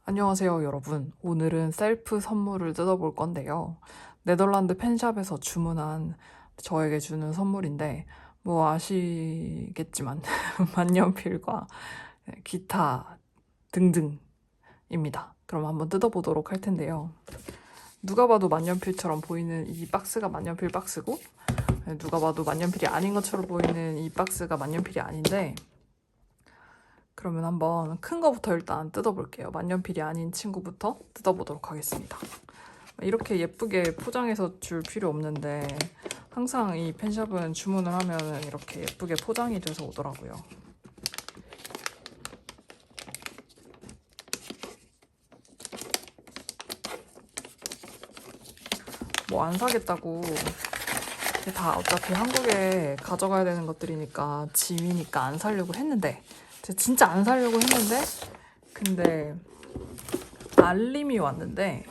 안녕하세요, 여러분. 오늘은 셀프 선물을 뜯어볼 건데요. 네덜란드 펜샵에서 주문한 저에게 주는 선물인데, 뭐 아시겠지만, 만년필과 기타 등등입니다. 그럼 한번 뜯어보도록 할 텐데요. 누가 봐도 만년필처럼 보이는 이 박스가 만년필 박스고, 누가 봐도 만년필이 아닌 것처럼 보이는 이 박스가 만년필이 아닌데, 그러면 한번 큰 거부터 일단 뜯어볼게요. 만년필이 아닌 친구부터 뜯어보도록 하겠습니다. 이렇게 예쁘게 포장해서 줄 필요 없는데 항상 이 펜샵은 주문을 하면 이렇게 예쁘게 포장이 돼서 오더라고요. 뭐 안 사겠다고 다 어차피 한국에 가져가야 되는 것들이니까 짐이니까 안 사려고 했는데 제가 진짜 안 사려고 했는데 근데 알림이 왔는데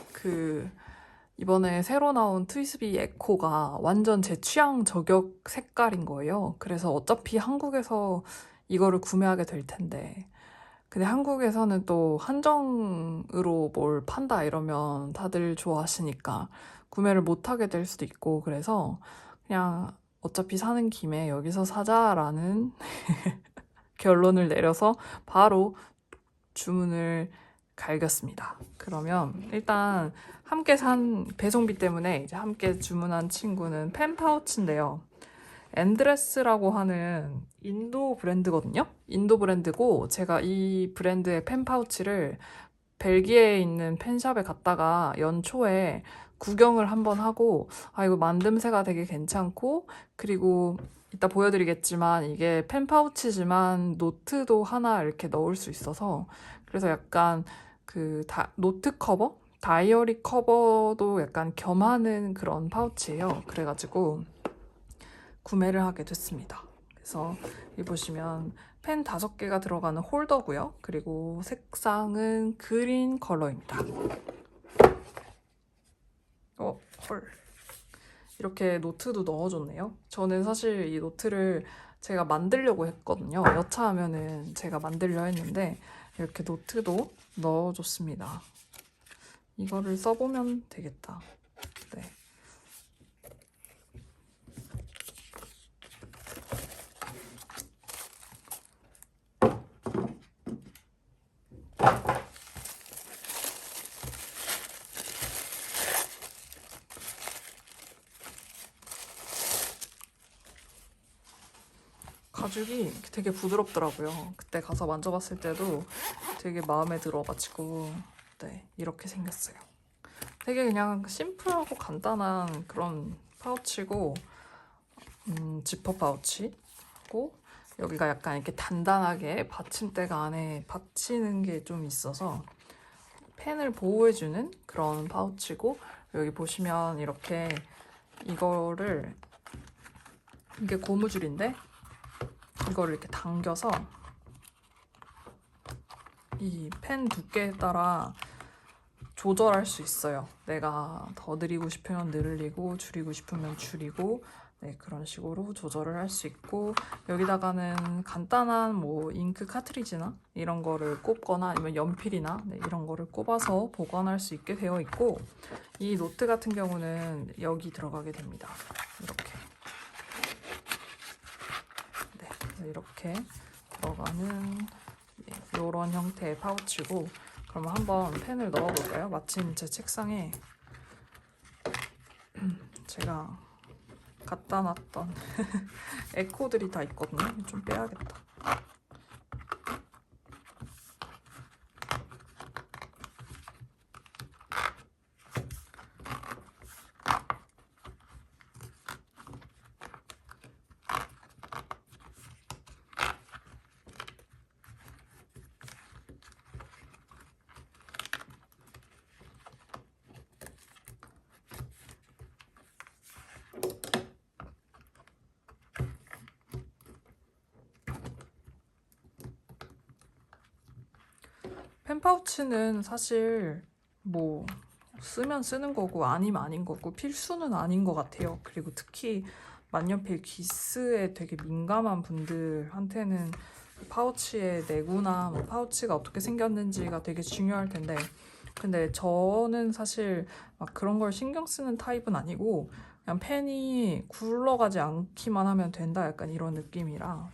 이번에 새로 나온 트위스비 에코가 완전 제 취향 저격 색깔인 거예요. 그래서 어차피 한국에서 이거를 구매하게 될 텐데 근데 한국에서는 또 한정으로 뭘 판다 이러면 다들 좋아하시니까 구매를 못 하게 될 수도 있고 그래서 그냥 어차피 사는 김에 여기서 사자라는 결론을 내려서 바로 주문을 갈겼습니다. 그러면 일단 함께 산 배송비 때문에 이제 함께 주문한 친구는 펜 파우치인데요. 엔드레스라고 하는 인도 브랜드거든요. 인도 브랜드고 제가 이 브랜드의 펜 파우치를 벨기에에 있는 펜샵에 갔다가 연초에 구경을 한번 하고 이거 만듦새가 되게 괜찮고 그리고 이따 보여드리겠지만 이게 펜 파우치지만 노트도 하나 이렇게 넣을 수 있어서 그래서 약간 노트 커버? 다이어리 커버도 약간 겸하는 그런 파우치예요. 그래가지고 구매를 하게 됐습니다. 그래서 여기 보시면 펜 5개가 들어가는 홀더고요. 그리고 색상은 그린 컬러입니다. 헐. 이렇게 노트도 넣어줬네요. 저는 사실 이 노트를 제가 만들려고 했거든요. 여차하면은 제가 만들려 했는데 이렇게 노트도 넣어줬습니다. 이거를 써보면 되겠다. 네. 가죽이 되게 부드럽더라고요. 그때 가서 만져봤을 때도 되게 마음에 들어가지고 네, 이렇게 생겼어요. 되게 그냥 심플하고 간단한 그런 파우치고 지퍼 파우치고 여기가 약간 이렇게 단단하게 받침대가 안에 받치는 게 좀 있어서 펜을 보호해주는 그런 파우치고 여기 보시면 이렇게 이게 고무줄인데 이거를 이렇게 당겨서 이 펜 두께에 따라 조절할 수 있어요. 내가 더 늘리고 싶으면 늘리고 줄이고 싶으면 줄이고 네, 그런 식으로 조절을 할 수 있고 여기다가는 간단한 뭐 잉크 카트리지나 이런 거를 꼽거나 아니면 연필이나 네, 이런 거를 꼽아서 보관할 수 있게 되어 있고 이 노트 같은 경우는 여기 들어가게 됩니다. 이렇게 들어가는 이런 형태의 파우치고 그러면 한번 펜을 넣어볼까요? 마침 제 책상에 제가 갖다 놨던 에코들이 다 있거든요. 좀 빼야겠다. 펜 파우치는 사실 뭐 쓰면 쓰는 거고 아니면 아닌 거고 필수는 아닌 것 같아요. 그리고 특히 만년필 기스에 되게 민감한 분들한테는 그 파우치의 내구나 뭐 파우치가 어떻게 생겼는지가 되게 중요할 텐데, 근데 저는 사실 막 그런 걸 신경 쓰는 타입은 아니고 그냥 펜이 굴러가지 않기만 하면 된다 약간 이런 느낌이라,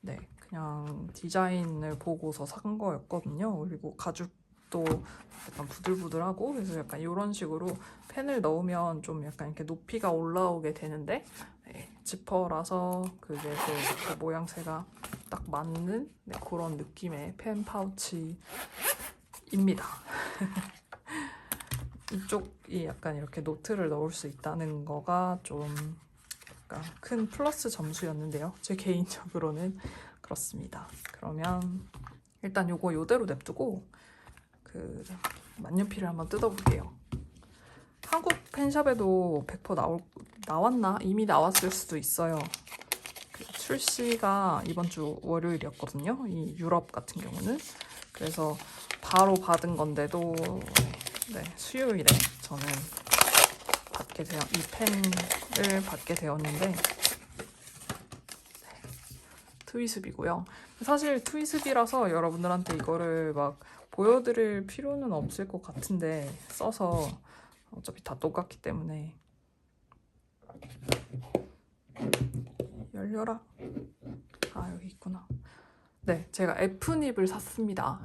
네, 그냥 디자인을 보고서 산 거였거든요. 그리고 가죽도 약간 부들부들하고, 그래서 약간 이런 식으로 펜을 넣으면 좀 약간 이렇게 높이가 올라오게 되는데, 네, 지퍼라서 그게 그 모양새가 딱 맞는, 네, 그런 느낌의 펜 파우치입니다. 이쪽이 약간 이렇게 노트를 넣을 수 있다는 거가 좀 약간 큰 플러스 점수였는데요. 제 개인적으로는 그렇습니다. 그러면 일단 요거 요대로 냅두고 그 만년필을 한번 뜯어볼게요. 한국 펜샵에도 100% 나왔나? 이미 나왔을 수도 있어요. 그 출시가 이번 주 월요일이었거든요. 이 유럽 같은 경우는. 그래서 바로 받은 건데도, 네, 수요일에 저는 이 펜을 받게 되었는데, 트위습이고요. 사실 트위습이라서 여러분들한테 이거를 막 보여드릴 필요는 없을 것 같은데, 써서 어차피 다 똑같기 때문에. 열려라. 아, 여기 있구나. 네, 제가 F닙을 샀습니다.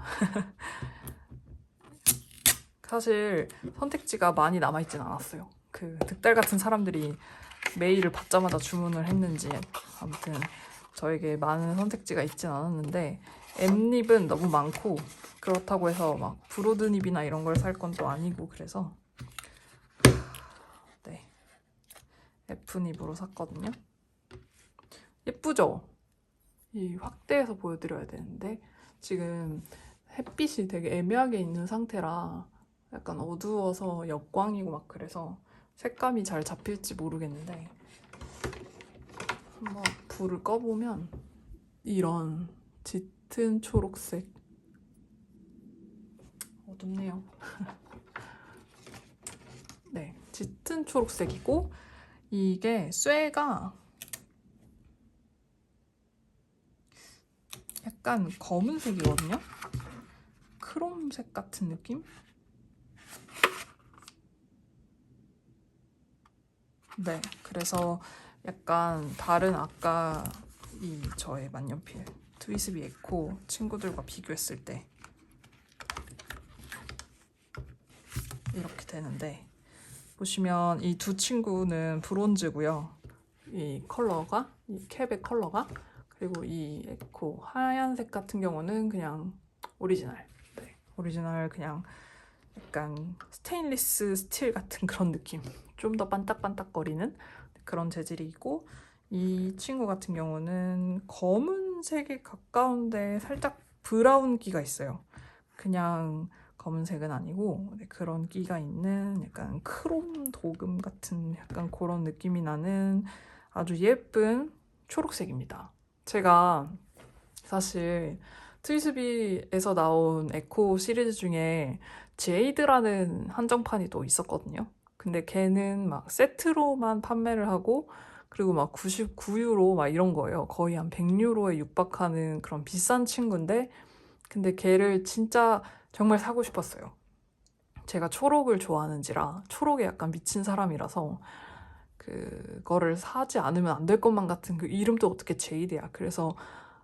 사실 선택지가 많이 남아있진 않았어요. 그 득달 같은 사람들이 메일을 받자마자 주문을 했는지 아무튼 저에게 많은 선택지가 있진 않았는데, M닙은 너무 많고, 그렇다고 해서 막 브로드닙이나 이런 걸 살 건 또 아니고, 그래서 네, F닙으로 샀거든요. 예쁘죠? 이 확대해서 보여드려야 되는데 지금 햇빛이 되게 애매하게 있는 상태라 약간 어두워서 역광이고 막 그래서 색감이 잘 잡힐지 모르겠는데, 한번 불을 꺼보면 이런 짙은 초록색, 어둡네요. 네, 짙은 초록색이고, 이게 쇠가 약간 검은색이거든요. 크롬색 같은 느낌? 네, 그래서 약간 다른 아까 이 저의 만년필 트위스비 에코 친구들과 비교했을 때 이렇게 되는데, 보시면 이 두 친구는 브론즈고요. 이 컬러가, 이 캡의 컬러가, 그리고 이 에코 하얀색 같은 경우는 그냥 오리지널. 네, 오리지널 그냥 약간 스테인리스 스틸 같은 그런 느낌. 좀 더 반딱반딱거리는 그런 재질이 있고, 이 친구 같은 경우는 검은색에 가까운데 살짝 브라운기가 있어요. 그냥 검은색은 아니고 그런 끼가 있는 약간 크롬 도금 같은 약간 그런 느낌이 나는 아주 예쁜 초록색입니다. 제가 사실 트위스비에서 나온 에코 시리즈 중에 제이드라는 한정판이 또 있었거든요. 근데 걔는 막 세트로만 판매를 하고, 그리고 막 99유로 막 이런 거예요. 거의 한 100유로에 육박하는 그런 비싼 친구인데, 근데 걔를 진짜 정말 사고 싶었어요. 제가 초록을 좋아하는지라, 초록에 약간 미친 사람이라서 그거를 사지 않으면 안 될 것만 같은, 그 이름도 어떻게 제이드야. 그래서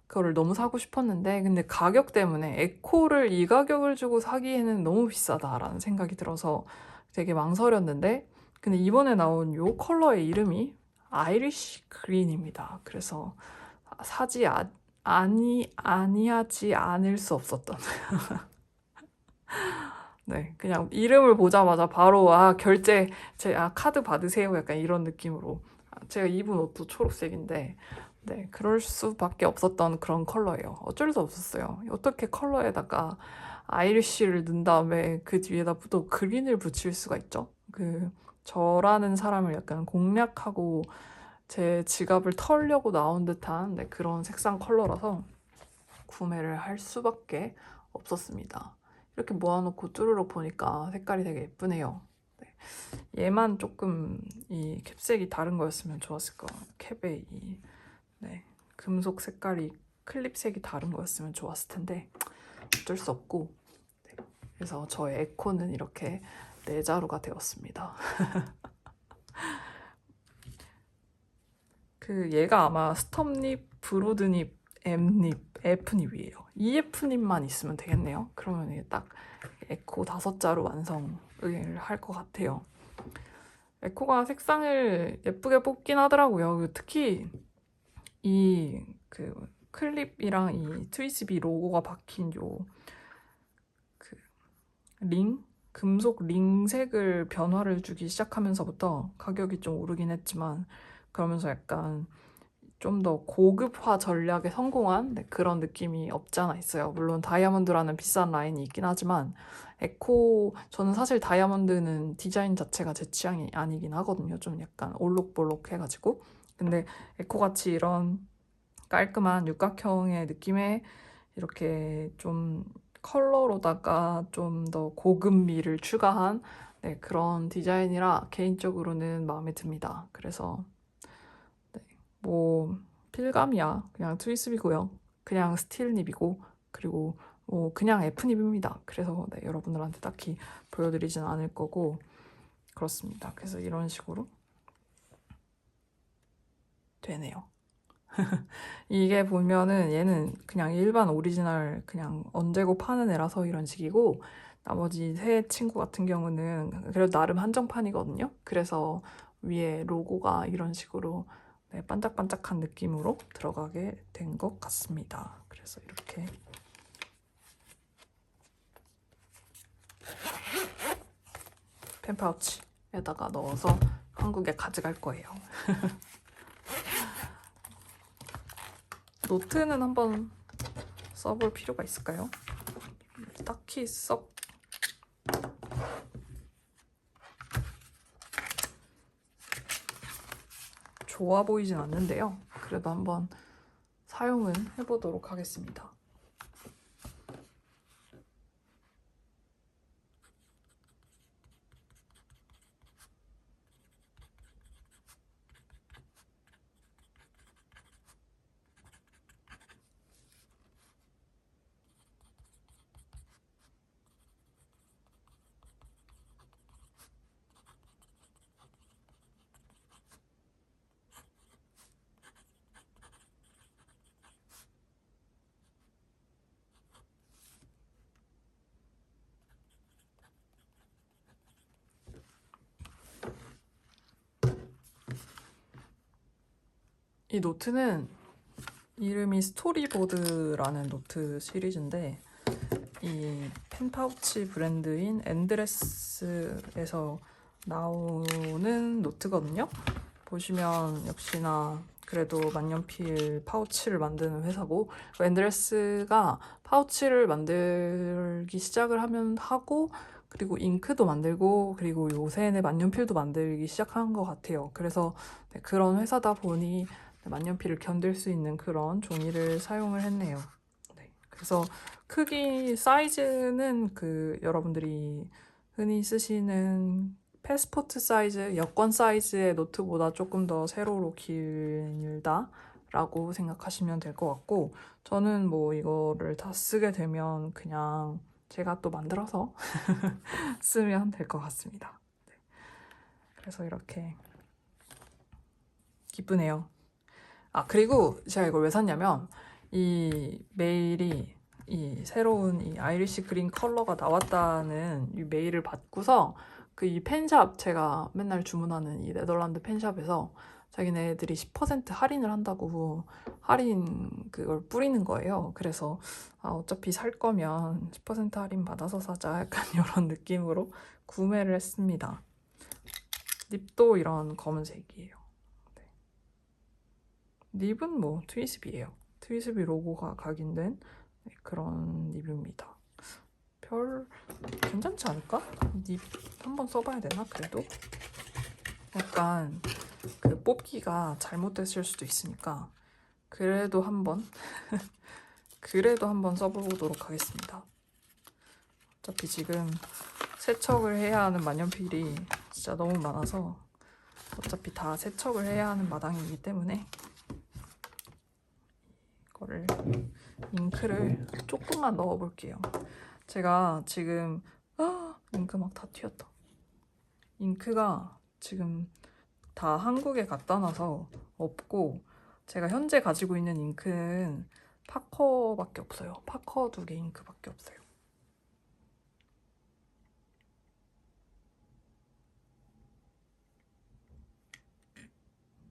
그거를 너무 사고 싶었는데, 근데 가격 때문에 에코를 이 가격을 주고 사기에는 너무 비싸다라는 생각이 들어서 되게 망설였는데, 근데 이번에 나온 요 컬러의 이름이 아이리쉬 그린입니다. 그래서 아니하지 않을 수 없었던. 네, 그냥 이름을 보자마자 바로 결제, 카드 받으세요 약간 이런 느낌으로. 제가 입은 옷도 초록색인데, 네, 그럴 수밖에 없었던 그런 컬러예요. 어쩔 수 없었어요. 어떻게 컬러에다가 아이리쉬를 넣은 다음에 그 뒤에다 또 그린을 붙일 수가 있죠? 저라는 사람을 약간 공략하고 제 지갑을 털려고 나온 듯한, 네, 그런 색상 컬러라서 구매를 할 수밖에 없었습니다. 이렇게 모아놓고 쭈르륵 보니까 색깔이 되게 예쁘네요. 네. 얘만 조금 이 캡색이 다른 거였으면 좋았을 거. 캡의 이, 네, 금속 색깔이 클립 색이 다른 거였으면 좋았을 텐데 어쩔 수 없고, 네. 그래서 저의 에코는 이렇게 4자루가 되었습니다. 얘가 아마 스톱닙, 브로드닙, M닙, F닙이에요. 이 F닙만 있으면 되겠네요. 그러면 이게 딱 에코 5자루 완성을 할 것 같아요. 에코가 색상을 예쁘게 뽑긴 하더라고요. 특히 이 클립이랑 이 트위스비 로고가 박힌 금속 링색을 변화를 주기 시작하면서부터 가격이 좀 오르긴 했지만, 그러면서 약간 좀 더 고급화 전략에 성공한 그런 느낌이 없지 않아 있어요. 물론 다이아몬드라는 비싼 라인이 있긴 하지만 저는 사실 다이아몬드는 디자인 자체가 제 취향이 아니긴 하거든요. 좀 약간 올록볼록 해가지고. 근데 에코같이 이런 깔끔한 육각형의 느낌의 이렇게 좀 컬러로다가 좀 더 고급미를 추가한 그런 디자인이라 개인적으로는 마음에 듭니다. 그래서 뭐 필감이야 그냥 트위스비고요. 그냥 스틸닙이고, 그리고 뭐 그냥 F닙입니다. 그래서 여러분들한테 딱히 보여드리진 않을 거고 그렇습니다. 그래서 이런 식으로 되네요. 이게 보면은 얘는 그냥 일반 오리지널 그냥 언제고 파는 애라서 이런 식이고, 나머지 새 친구 같은 경우는 그래도 나름 한정판이거든요. 그래서 위에 로고가 이런 식으로 반짝반짝한 느낌으로 들어가게 된 것 같습니다. 그래서 이렇게 펜파우치에다가 넣어서 한국에 가져갈 거예요. 노트는 한번 써볼 필요가 있을까요? 딱히 좋아 보이진 않는데요. 그래도 한번 사용은 해보도록 하겠습니다. 이 노트는 이름이 스토리보드라는 노트 시리즈인데, 이 펜파우치 브랜드인 엔드레스에서 나오는 노트거든요. 보시면 역시나 그래도 만년필 파우치를 만드는 회사고, 엔드레스가 파우치를 만들기 시작을 하고, 그리고 잉크도 만들고, 그리고 요새는 만년필도 만들기 시작한 것 같아요. 그래서 그런 회사다 보니 만년필을 견딜 수 있는 그런 종이를 사용을 했네요. 그래서 크기 사이즈는 여러분들이 흔히 쓰시는 패스포트 사이즈, 여권 사이즈의 노트보다 조금 더 세로로 길다라고 생각하시면 될 것 같고, 저는 뭐 이거를 다 쓰게 되면 그냥 제가 또 만들어서 쓰면 될 것 같습니다. 그래서 이렇게 기쁘네요. 그리고 제가 이걸 왜 샀냐면, 이 메일이 이 새로운 이 아이리시 그린 컬러가 나왔다는 이 메일을 받고서 이 펜샵, 제가 맨날 주문하는 이 네덜란드 펜샵에서 자기네들이 10% 할인을 한다고 할인 그걸 뿌리는 거예요. 그래서 어차피 살 거면 10% 할인 받아서 사자, 약간 이런 느낌으로 구매를 했습니다. 립도 이런 검은색이에요. 립은 뭐 트위스비예요. 트위스비 로고가 각인된 그런 립입니다. 괜찮지 않을까? 립 한번 써봐야 되나? 그래도 약간 뽑기가 잘못됐을 수도 있으니까 그래도 한번 써보도록 하겠습니다. 어차피 지금 세척을 해야 하는 만년필이 진짜 너무 많아서 어차피 다 세척을 해야 하는 마당이기 때문에 이거를 잉크를 조금만 넣어볼게요. 제가 지금 잉크 막 다 튀었다. 잉크가 지금 다 한국에 갖다 놔서 없고, 제가 현재 가지고 있는 잉크는 파커밖에 없어요. 파커 2개 잉크밖에 없어요.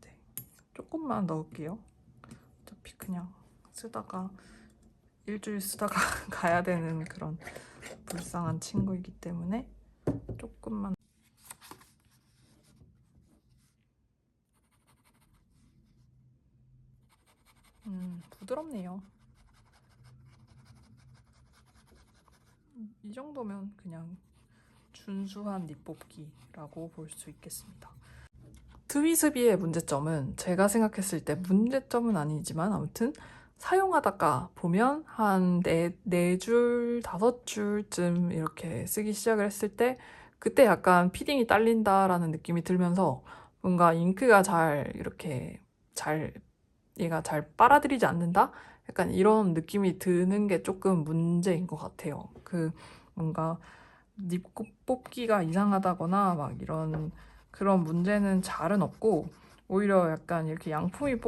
네, 조금만 넣을게요. 어차피 그냥 쓰다가 일주일 쓰다가 가야 되는 그런 불쌍한 친구이기 때문에 조금만. 부드럽네요. 이 정도면 그냥 준수한 립 뽑기라고 볼 수 있겠습니다. 트위스비의 문제점은 제가 생각했을 때 문제점은 아니지만 아무튼 사용하다가 보면 한 4줄, 5줄쯤 이렇게 쓰기 시작을 했을 때 그때 약간 피딩이 딸린다라는 느낌이 들면서 뭔가 잉크가 얘가 잘 빨아들이지 않는다? 약간 이런 느낌이 드는 게 조금 문제인 것 같아요. 뭔가 립 뽑기가 이상하다거나 막 이런 그런 문제는 잘은 없고, 오히려 약간 이렇게 양품이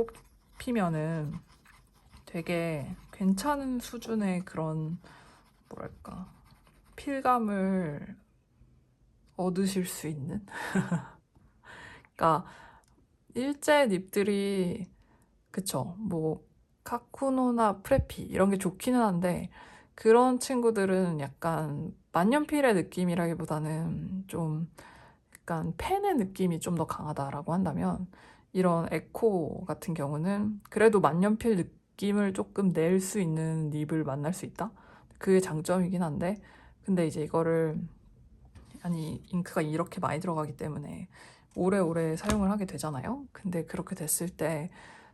뽑히면은 되게 괜찮은 수준의 그런 뭐랄까 필감을 얻으실 수 있는 그러니까 일제 립들이 그쵸 뭐 카쿠노나 프레피 이런 게 좋기는 한데 그런 친구들은 약간 만년필의 느낌이라기보다는 좀 약간 펜의 느낌이 좀 더 강하다라고 한다면, 이런 에코 같은 경우는 그래도 만년필 느낌을 조금 낼 수 있는 립을 만날 수 있다? 그게 장점이긴 한데, 근데 이제 이거를 잉크가 이렇게 많이 들어가기 때문에 오래오래 사용을 하게 되잖아요. 근데 그렇게 됐을 때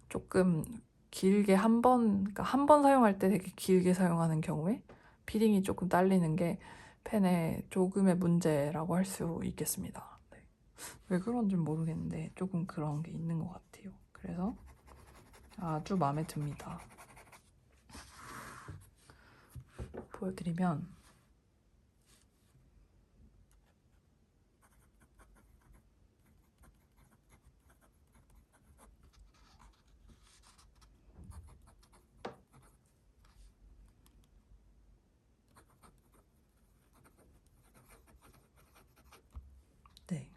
조금 길게 그러니까 한 번 사용할 때 되게 길게 사용하는 경우에 피딩이 조금 딸리는 게 펜의 조금의 문제라고 할 수 있겠습니다. 네. 왜 그런지 모르겠는데 조금 그런 게 있는 것 같아요. 그래서 아주 마음에 듭니다. 보여드리면 네,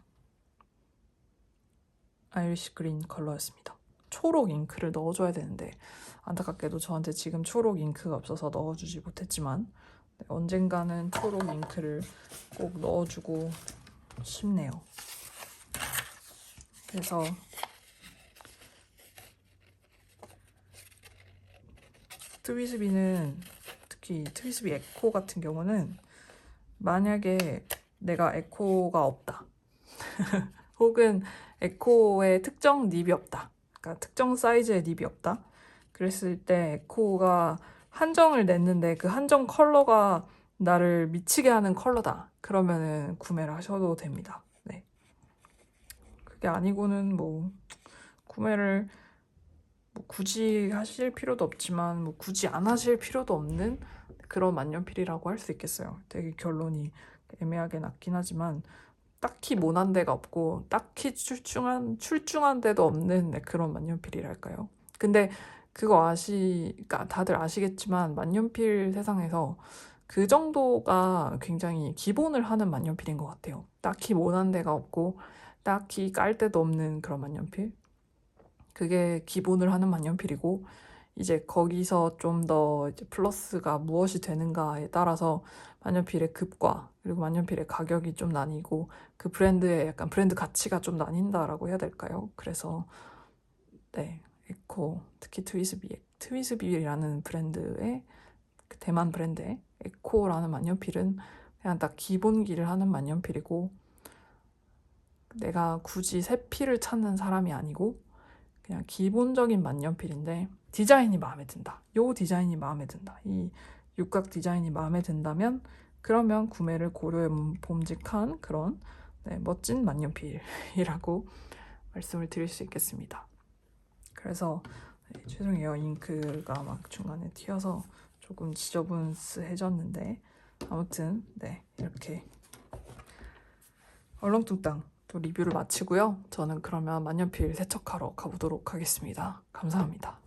아이리시 그린 컬러였습니다. 초록 잉크를 넣어줘야 되는데 안타깝게도 저한테 지금 초록 잉크가 없어서 넣어주지 못했지만, 네, 언젠가는 초록 잉크를 꼭 넣어주고 싶네요. 그래서 트위스비는 특히 트위스비 에코 같은 경우는 만약에 내가 에코가 없다 혹은 에코의 특정 립이 없다, 그러니까 특정 사이즈의 립이 없다 그랬을 때 에코가 한정을 냈는데 그 한정 컬러가 나를 미치게 하는 컬러다 그러면은 구매를 하셔도 됩니다. 네. 그게 아니고는 뭐 구매를 뭐 굳이 하실 필요도 없지만 뭐 굳이 안 하실 필요도 없는 그런 만년필이라고 할 수 있겠어요. 되게 결론이 애매하게 났긴 하지만 딱히 모난 데가 없고 딱히 출중한 데도 없는 그런 만년필이랄까요. 근데 그러니까 다들 아시겠지만 만년필 세상에서 그 정도가 굉장히 기본을 하는 만년필인 것 같아요. 딱히 모난 데가 없고 딱히 깔 데도 없는 그런 만년필. 그게 기본을 하는 만년필이고, 이제 거기서 좀 더 플러스가 무엇이 되는가에 따라서 만년필의 급과 그리고 만년필의 가격이 좀 나뉘고 그 브랜드의 약간 브랜드 가치가 좀 나뉜다라고 해야 될까요? 그래서 네, 에코 특히 트위스비라는 브랜드의 그 대만 브랜드의 에코라는 만년필은 그냥 딱 기본기를 하는 만년필이고, 내가 굳이 새 필을 찾는 사람이 아니고 그냥 기본적인 만년필인데 디자인이 마음에 든다. 요 디자인이 마음에 든다. 이 육각 디자인이 마음에 든다면 그러면 구매를 고려해 봄직한 그런 네, 멋진 만년필이라고 말씀을 드릴 수 있겠습니다. 그래서 네, 죄송해요. 잉크가 막 중간에 튀어서 조금 지저분해졌는데 아무튼 네, 이렇게 얼렁뚱땅 또 리뷰를 마치고요. 저는 그러면 만년필 세척하러 가보도록 하겠습니다. 감사합니다.